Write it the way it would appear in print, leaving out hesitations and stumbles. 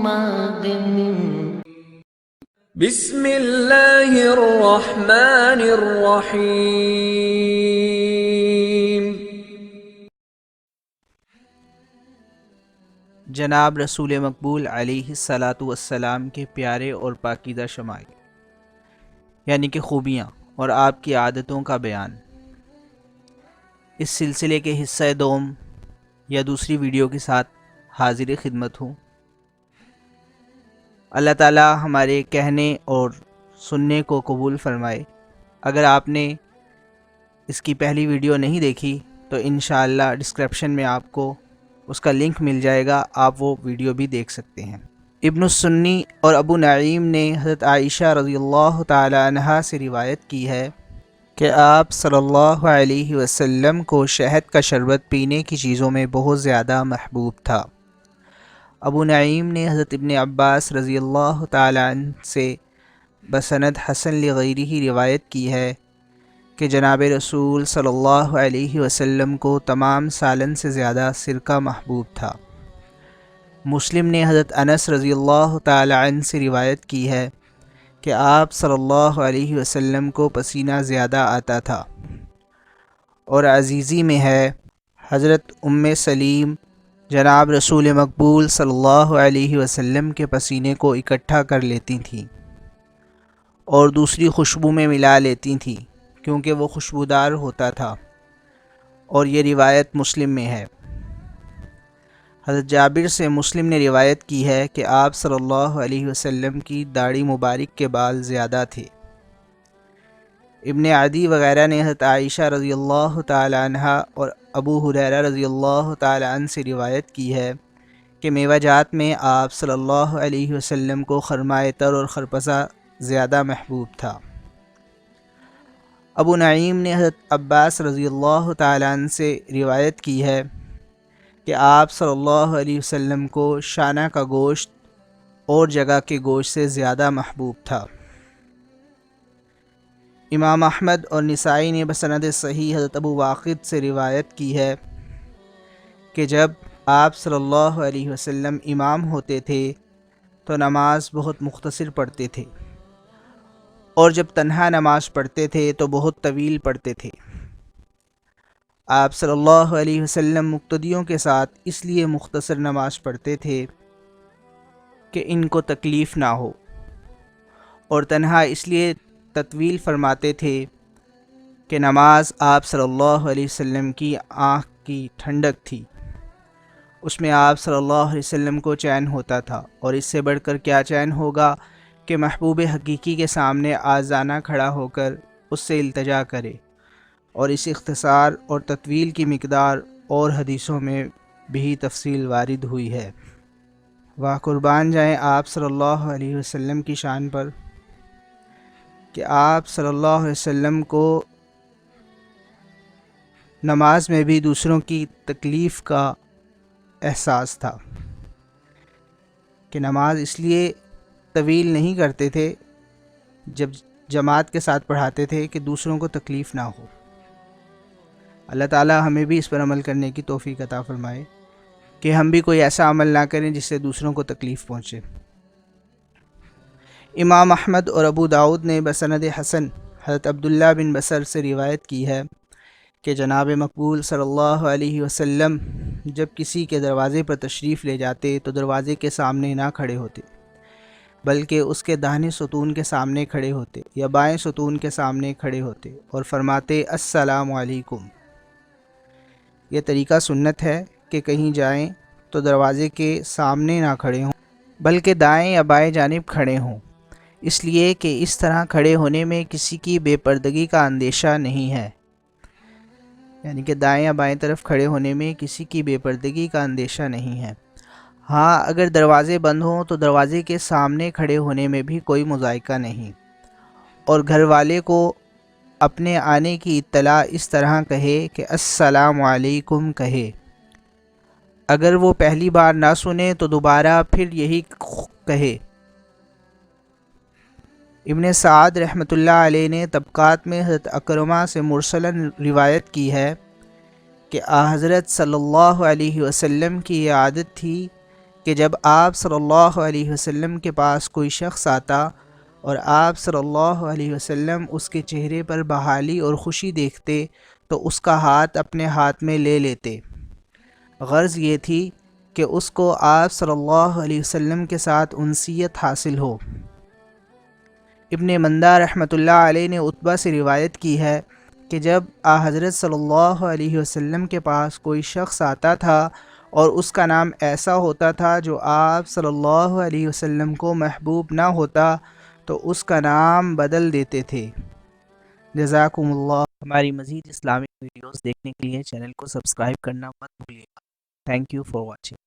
ماضٍ بسم اللہ الرحمن الرحیم۔ جناب رسول مقبول علیہ الصلاۃ والسلام کے پیارے اور پاکیزہ شمائل یعنی کہ خوبیاں اور آپ کی عادتوں کا بیان، اس سلسلے کے حصہ دوم یا دوسری ویڈیو کے ساتھ حاضر خدمت ہوں۔ اللہ تعالی ہمارے کہنے اور سننے کو قبول فرمائے۔ اگر آپ نے اس کی پہلی ویڈیو نہیں دیکھی تو انشاءاللہ ڈسکرپشن میں آپ کو اس کا لنک مل جائے گا، آپ وہ ویڈیو بھی دیکھ سکتے ہیں۔ ابن السنی اور ابو نعیم نے حضرت عائشہ رضی اللہ تعالی عنہا سے روایت کی ہے کہ آپ صلی اللہ علیہ وسلم کو شہد کا شربت پینے کی چیزوں میں بہت زیادہ محبوب تھا۔ ابو نعیم نے حضرت ابن عباس رضی اللہ تعالی عنہ سے بسند حسن لغیرہ روایت کی ہے کہ جناب رسول صلی اللہ علیہ وسلم کو تمام سالن سے زیادہ سرکہ محبوب تھا۔ مسلم نے حضرت انس رضی اللہ تعالی عنہ سے روایت کی ہے کہ آپ صلی اللہ علیہ وسلم کو پسینہ زیادہ آتا تھا، اور عزیزی میں ہے حضرت سلیم جناب رسول مقبول صلی اللہ علیہ وسلم کے پسینے کو اکٹھا کر لیتی تھیں اور دوسری خوشبو میں ملا لیتی تھیں کیونکہ وہ خوشبودار ہوتا تھا، اور یہ روایت مسلم میں ہے۔ حضرت جابر سے مسلم نے روایت کی ہے کہ آپ صلی اللہ علیہ وسلم کی داڑھی مبارک کے بال زیادہ تھے۔ ابن عدی وغیرہ نے حضرت عائشہ رضی اللہ تعالی عنہا اور ابو ہریرہ رضی اللہ تعالی عنہ سے روایت کی ہے کہ میوہ جات میں آپ صلی اللہ علیہ وسلم کو خرمائے تر اور خرپزہ زیادہ محبوب تھا۔ ابو نعیم نے حضرت عباس رضی اللہ تعالی عنہ سے روایت کی ہے کہ آپ صلی اللہ علیہ وسلم کو شانہ کا گوشت اور جگہ کے گوشت سے زیادہ محبوب تھا۔ امام احمد اور نسائی نے بسند صحیح حضرت ابو واقد سے روایت کی ہے کہ جب آپ صلی اللہ علیہ وسلم امام ہوتے تھے تو نماز بہت مختصر پڑھتے تھے، اور جب تنہا نماز پڑھتے تھے تو بہت طویل پڑھتے تھے۔ آپ صلی اللہ علیہ وسلم مقتدیوں کے ساتھ اس لیے مختصر نماز پڑھتے تھے کہ ان کو تکلیف نہ ہو، اور تنہا اس لیے تطویل فرماتے تھے کہ نماز آپ صلی اللہ علیہ وسلم کی آنکھ کی ٹھنڈک تھی، اس میں آپ صلی اللہ علیہ وسلم کو چین ہوتا تھا، اور اس سے بڑھ کر کیا چین ہوگا کہ محبوب حقیقی کے سامنے آزانہ کھڑا ہو کر اس سے التجا کرے، اور اس اختصار اور تطویل کی مقدار اور حدیثوں میں بھی تفصیل وارد ہوئی ہے۔ واہ قربان جائیں آپ صلی اللہ علیہ وسلم کی شان پر کہ آپ صلی اللہ علیہ وسلم کو نماز میں بھی دوسروں کی تکلیف کا احساس تھا، کہ نماز اس لیے طویل نہیں کرتے تھے جب جماعت کے ساتھ پڑھاتے تھے کہ دوسروں کو تکلیف نہ ہو۔ اللہ تعالی ہمیں بھی اس پر عمل کرنے کی توفیق عطا فرمائے کہ ہم بھی کوئی ایسا عمل نہ کریں جس سے دوسروں کو تکلیف پہنچے۔ امام احمد اور ابو داؤد نے بسند حسن حضرت عبداللہ بن بصر سے روایت کی ہے کہ جناب مقبول صلی اللہ علیہ وسلم جب کسی کے دروازے پر تشریف لے جاتے تو دروازے کے سامنے نہ کھڑے ہوتے، بلکہ اس کے داہنے ستون کے سامنے کھڑے ہوتے یا بائیں ستون کے سامنے کھڑے ہوتے اور فرماتے السلام علیکم۔ یہ طریقہ سنت ہے کہ کہیں جائیں تو دروازے کے سامنے نہ کھڑے ہوں بلکہ دائیں یا بائیں جانب کھڑے ہوں، اس لیے کہ اس طرح کھڑے ہونے میں کسی کی بے پردگی کا اندیشہ نہیں ہے، یعنی کہ دائیں یا بائیں طرف کھڑے ہونے میں کسی کی بے پردگی کا اندیشہ نہیں ہے۔ ہاں اگر دروازے بند ہوں تو دروازے کے سامنے کھڑے ہونے میں بھی کوئی مذائقہ نہیں، اور گھر والے کو اپنے آنے کی اطلاع اس طرح کہے کہ السلام علیکم کہے۔ اگر وہ پہلی بار نہ سنے تو دوبارہ پھر یہی کہے۔ ابن سعد رحمۃ اللہ علیہ نے طبقات میں حضرت اکرمہ سے مرسلاً روایت کی ہے کہ حضرت صلی اللہ علیہ وسلم کی یہ عادت تھی کہ جب آپ صلی اللہ علیہ وسلم کے پاس کوئی شخص آتا اور آپ صلی اللہ علیہ وسلم اس کے چہرے پر بحالی اور خوشی دیکھتے تو اس کا ہاتھ اپنے ہاتھ میں لے لیتے۔ غرض یہ تھی کہ اس کو آپ صلی اللہ علیہ وسلم کے ساتھ انسیت حاصل ہو۔ ابن مندہ رحمۃ اللہ علیہ نے عتبہ سے روایت کی ہے کہ جب حضرت صلی اللہ علیہ وسلم کے پاس کوئی شخص آتا تھا اور اس کا نام ایسا ہوتا تھا جو آپ صلی اللہ علیہ وسلم کو محبوب نہ ہوتا تو اس کا نام بدل دیتے تھے۔ جزاکم اللہ۔ ہماری مزید اسلامک ویڈیوز دیکھنے کے لیے چینل کو سبسکرائب کرنا مت بھولیے گا۔ Thank you for watching.